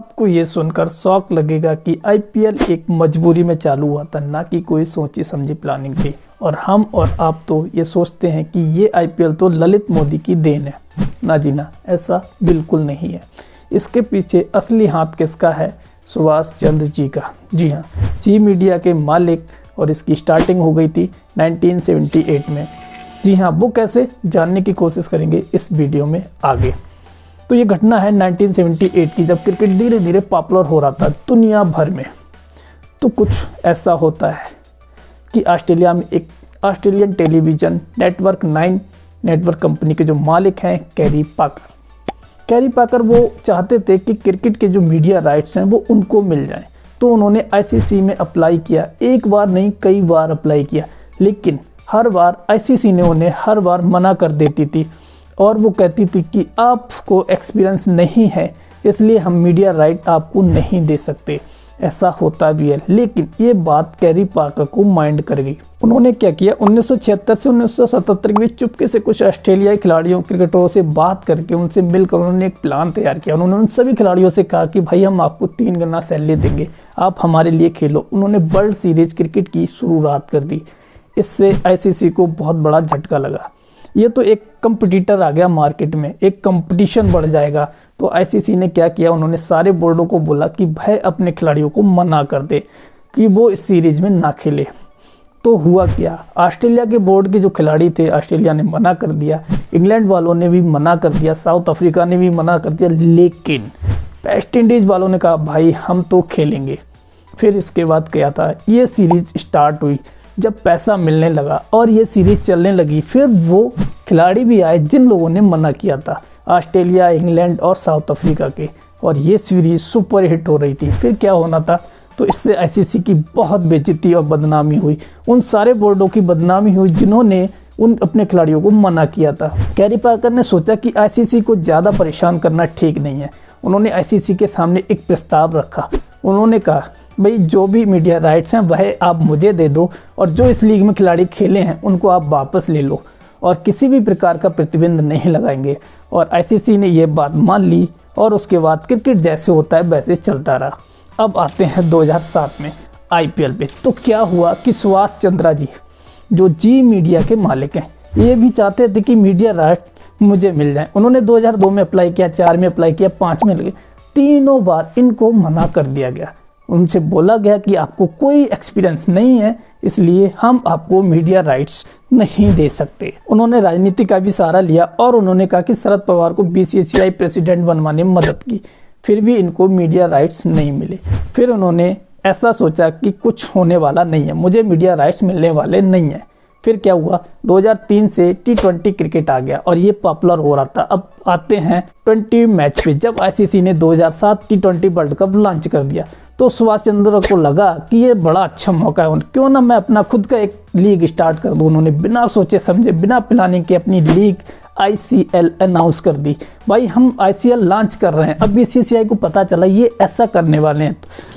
आपको ये सुनकर शौक लगेगा कि आईपीएल एक मजबूरी में चालू हुआ था, ना कि कोई सोची समझी प्लानिंग थी। और हम और आप तो ये सोचते हैं कि ये आईपीएल तो ललित मोदी की देन है। ना जी ना, ऐसा बिल्कुल नहीं है। इसके पीछे असली हाथ किसका है? सुभाष चंद्र जी का। जी हाँ, जी मीडिया के मालिक। और इसकी स्टार्टिंग हो गई थी 1978 में। जी हाँ, वो कैसे, जानने की कोशिश करेंगे इस वीडियो में आगे। तो ये घटना है 1978 की, जब क्रिकेट धीरे धीरे पॉपुलर हो रहा था दुनिया भर में। तो कुछ ऐसा होता है कि ऑस्ट्रेलिया में एक Australian television network 9 network company के जो मालिक हैं कैरी पाकर वो चाहते थे कि क्रिकेट के जो मीडिया राइट्स हैं वो उनको मिल जाएं। तो उन्होंने आईसीसी में अप्लाई किया। एक बार नहीं, कई बार अप्लाई किया, लेकिन हर बार आईसीसी ने उन्हें हर बार मना कर देती थी। और वो कहती थी कि आपको एक्सपीरियंस नहीं है, इसलिए हम मीडिया राइट आपको नहीं दे सकते। ऐसा होता भी है, लेकिन ये बात कैरी पाकर को माइंड कर गई। उन्होंने क्या किया, 1976 से 1977 के बीच चुपके से कुछ ऑस्ट्रेलियाई खिलाड़ियों क्रिकेटरों से बात करके उनसे मिलकर उन्होंने एक प्लान तैयार किया। उन्होंने उन सभी खिलाड़ियों से कहा कि भाई हम आपको 3 गुना सैलरी देंगे, आप हमारे लिए खेलो। उन्होंने वर्ल्ड सीरीज क्रिकेट की शुरुआत कर दी। इससे आईसीसी को बहुत बड़ा झटका लगा। ये तो एक कंपटीटर आ गया मार्केट में, एक कंपटीशन बढ़ जाएगा। तो आईसीसी ने क्या किया, उन्होंने सारे बोर्डों को बोला कि भाई अपने खिलाड़ियों को मना कर दे कि वो इस सीरीज में ना खेले। तो हुआ क्या, ऑस्ट्रेलिया के बोर्ड के जो खिलाड़ी थे, ऑस्ट्रेलिया ने मना कर दिया, इंग्लैंड वालों ने भी मना कर दिया, साउथ अफ्रीका ने भी मना कर दिया, लेकिन वेस्ट इंडीज़ वालों ने कहा भाई हम तो खेलेंगे। फिर इसके बाद क्या था, ये सीरीज स्टार्ट हुई। जब पैसा मिलने लगा और ये सीरीज चलने लगी, फिर वो खिलाड़ी भी आए जिन लोगों ने मना किया था, ऑस्ट्रेलिया, इंग्लैंड और साउथ अफ्रीका के। और ये सीरीज सुपर हिट हो रही थी। फिर क्या होना था, तो इससे आईसीसी की बहुत बेइज्जती और बदनामी हुई। उन सारे बोर्डों की बदनामी हुई जिन्होंने उन अपने खिलाड़ियों को मना किया था। कैरी पाकर ने सोचा कि आईसीसी को ज़्यादा परेशान करना ठीक नहीं है। उन्होंने आईसीसी के सामने एक प्रस्ताव रखा। उन्होंने कहा भाई जो भी मीडिया राइट्स हैं वह आप मुझे दे दो, और जो इस लीग में खिलाड़ी खेले हैं उनको आप वापस ले लो, और किसी भी प्रकार का प्रतिबंध नहीं लगाएंगे। और आईसीसी ने यह बात मान ली, और उसके बाद क्रिकेट जैसे होता है वैसे चलता रहा। अब आते हैं 2007 में आईपीएल पे। तो क्या हुआ कि सुभाष चंद्रा जी, जो जी मीडिया के मालिक हैं, ये भी चाहते थे कि मीडिया राइट मुझे मिल जाए। उन्होंने 2002 में अप्लाई किया, 4 में अप्लाई किया, 5 में लगे। तीनों बार इनको मना कर दिया गया। उनसे बोला गया कि आपको कोई एक्सपीरियंस नहीं है, इसलिए हम आपको मीडिया राइट्स नहीं दे सकते। उन्होंने राजनीति का भी सहारा लिया और उन्होंने कहा कि शरद पवार को बीसीसीआई प्रेसिडेंट बनवाने में मदद की, फिर भी इनको मीडिया राइट्स नहीं मिले। फिर उन्होंने ऐसा सोचा कि कुछ होने वाला नहीं है, मुझे मीडिया राइट्स मिलने वाले नहीं हैं। फिर क्या हुआ, 2003 से T20 क्रिकेट आ गया और ये पॉपुलर हो रहा था। अब आते हैं 20 मैच पे। जब आईसीसी ने 2007 T20 वर्ल्ड कप लॉन्च कर दिया, तो सुभाष चंद्र को लगा कि ये बड़ा अच्छा मौका है, क्यों ना मैं अपना खुद का एक लीग स्टार्ट कर दूं। उन्होंने बिना सोचे समझे, बिना प्लानिंग के अपनी लीग ICL अनाउंस कर दी। भाई हम ICL लॉन्च कर रहे हैं। अब बीसीसीआई को पता चला ये ऐसा करने वाले हैं,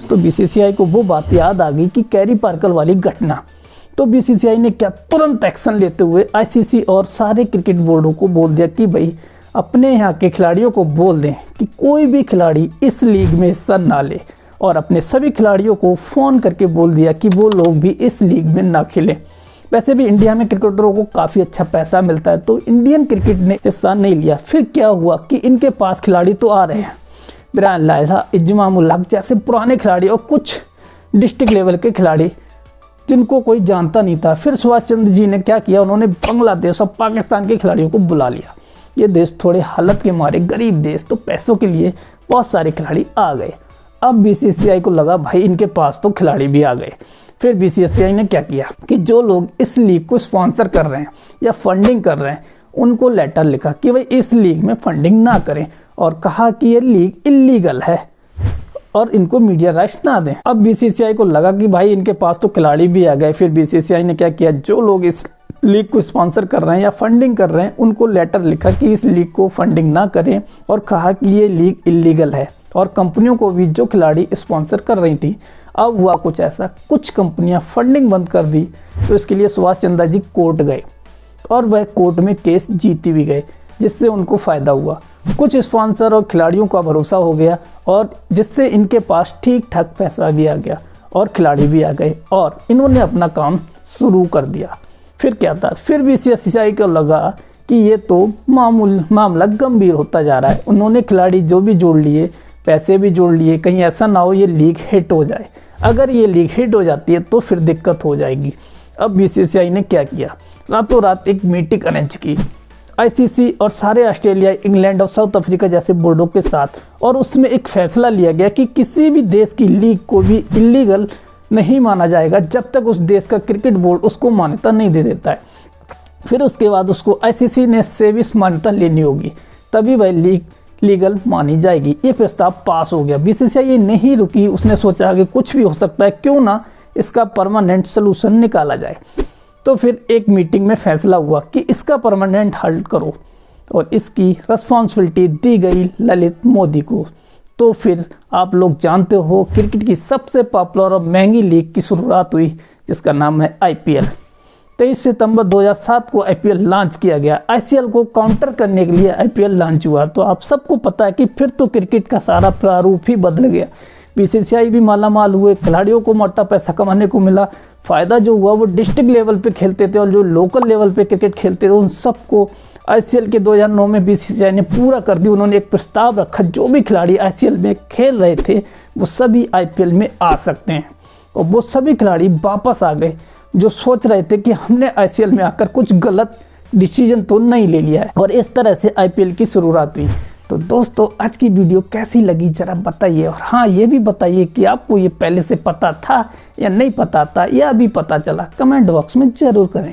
तो बीसीसीआई को वो बात याद आ गई कि कैरी पाकर वाली घटना। तो बीसीसीआई ने क्या, तुरंत एक्शन लेते हुए आईसीसी और सारे क्रिकेट बोर्डों को बोल दिया कि भाई अपने यहाँ के खिलाड़ियों को बोल दें कि कोई भी खिलाड़ी इस लीग में हिस्सा ना ले, और अपने सभी खिलाड़ियों को फ़ोन करके बोल दिया कि वो लोग भी इस लीग में ना खेलें। वैसे भी इंडिया में क्रिकेटरों को काफ़ी अच्छा पैसा मिलता है, तो इंडियन क्रिकेट ने हिस्सा नहीं लिया। फिर क्या हुआ कि इनके पास खिलाड़ी तो आ रहे हैं, ब्रायन लारा, इजमाम उल हक जैसे पुराने खिलाड़ी और कुछ डिस्ट्रिक्ट लेवल के खिलाड़ी जिनको कोई जानता नहीं था। फिर सुभाष चंद्र जी ने क्या किया, उन्होंने बांग्लादेश और पाकिस्तान के खिलाड़ियों को बुला लिया। ये देश थोड़े हालत के मारे गरीब देश, तो पैसों के लिए बहुत सारे खिलाड़ी आ गए। अब बीसीसीआई को लगा भाई इनके पास तो खिलाड़ी भी आ गए। फिर बीसीसीआई ने क्या किया कि जो लोग इस लीग को स्पॉन्सर कर रहे हैं या फंडिंग कर रहे हैं, उनको लेटर लिखा कि भाई इस लीग में फंडिंग ना करें, और कहा कि ये लीग इल्लीगल है और इनको मीडिया राइट्स ना दें। अब बीसीसीआई को लगा कि भाई इनके पास तो खिलाड़ी भी आ गए। फिर बीसीसीआई ने क्या किया, जो लोग इस लीग को स्पॉन्सर कर रहे हैं या फंडिंग कर रहे हैं, उनको लेटर लिखा कि इस लीग को फंडिंग ना करें, और कहा कि ये लीग इल्लीगल है। और कंपनियों को भी, जो खिलाड़ी स्पॉन्सर कर रही थी, अब हुआ कुछ ऐसा, कुछ कंपनियां फंडिंग बंद कर दी। तो इसके लिए सुभाष चंद्र जी कोर्ट गए और वह कोर्ट में केस जीती भी गए। जिससे उनको फ़ायदा हुआ। कुछ स्पॉन्सर और खिलाड़ियों का भरोसा हो गया और जिससे इनके पास ठीक ठाक पैसा भी आ गया और खिलाड़ी भी आ गए और इन्होंने अपना काम शुरू कर दिया। फिर क्या था, फिर बीसीसीआई को लगा कि ये तो मामला गंभीर होता जा रहा है। उन्होंने खिलाड़ी जो भी जोड़ लिए, पैसे भी जोड़ लिए, कहीं ऐसा ना हो ये लीग हिट हो जाए। अगर ये लीग हिट हो जाती है तो फिर दिक्कत हो जाएगी। अब बीसीसीआई ने क्या किया, रातों रात एक मीटिंग अरेंज की आईसीसी और सारे ऑस्ट्रेलिया, इंग्लैंड और साउथ अफ्रीका जैसे बोर्डों के साथ, और उसमें एक फैसला लिया गया कि किसी भी देश की लीग को भी इलीगल नहीं माना जाएगा जब तक उस देश का क्रिकेट बोर्ड उसको मान्यता नहीं दे देता है। फिर उसके बाद उसको आईसीसी ने सेविस मान्यता लेनी होगी, तभी वह लीग लीगल मानी जाएगी। ये प्रस्ताव पास हो गया। बीसीसीआई नहीं रुकी, उसने सोचा कि कुछ भी हो सकता है, क्यों ना इसका परमानेंट सोल्यूशन निकाला जाए। तो फिर एक मीटिंग में फैसला हुआ कि इसका परमानेंट हल करो और इसकी रिस्पॉन्सिबिलिटी दी गई ललित मोदी को। तो फिर आप लोग जानते हो क्रिकेट की सबसे पॉपुलर और महंगी लीग की शुरुआत हुई जिसका नाम है आईपीएल। 23 सितंबर 2007 को आईपीएल लॉन्च किया गया। आईसीएल को काउंटर करने के लिए आईपीएल लॉन्च हुआ। तो आप सबको पता है कि फिर तो क्रिकेट का सारा प्रारूप ही बदल गया। बीसीसीआई भी मालामाल हुए, खिलाड़ियों को मोटा पैसा कमाने को मिला। फ़ायदा जो हुआ वो डिस्ट्रिक्ट लेवल पे खेलते थे और जो लोकल लेवल पे क्रिकेट खेलते थे उन सबको आईसीएल के 2009 में बीसीसीआई ने पूरा कर दी। उन्होंने एक प्रस्ताव रखा, जो भी खिलाड़ी आईसीएल में खेल रहे थे वो सभी आईपीएल में आ सकते हैं। और वो सभी खिलाड़ी वापस आ गए जो सोच रहे थे कि हमने आईसीएल में आकर कुछ गलत डिसीजन तो नहीं ले लिया है। और इस तरह से आईपीएल की शुरुआत हुई। तो दोस्तों आज की वीडियो कैसी लगी जरा बताइए, और हाँ ये भी बताइए कि आपको ये पहले से पता था या नहीं पता था या अभी पता चला, कमेंट बॉक्स में ज़रूर करें।